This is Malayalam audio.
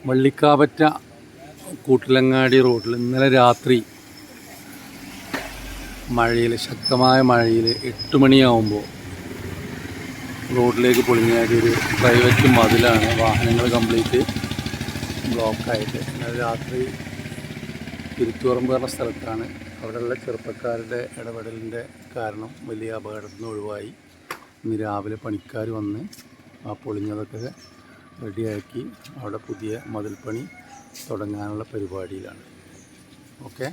വള്ളിക്കാപറ്റ കൂട്ടിലങ്ങാടി റോഡിൽ ഇന്നലെ രാത്രി മഴയിൽ, ശക്തമായ മഴയിൽ 8 മണിയാവുമ്പോൾ റോഡിലേക്ക് പൊളിഞ്ഞാടിയ ഒരു പ്രൈവറ്റ് മതിലാണ്. വാഹനങ്ങൾ കംപ്ലീറ്റ് ബ്ലോക്കായിട്ട് ഇന്നലെ രാത്രി തിരുത്തുപറമ്പ് പറഞ്ഞ സ്ഥലത്താണ്. അവിടെയുള്ള ചെറുപ്പക്കാരുടെ ഇടപെടലിൻ്റെ കാരണം വലിയ അപകടത്തിൽ നിന്ന് ഒഴിവായി. ഇന്ന് രാവിലെ പണിക്കാർ വന്ന് ആ പൊളിഞ്ഞതൊക്കെ റെഡിയാക്കി അവിടെ പുതിയ മതിൽ പണി തുടങ്ങാനുള്ള പരിപാടിയിലാണ്. ഓക്കെ.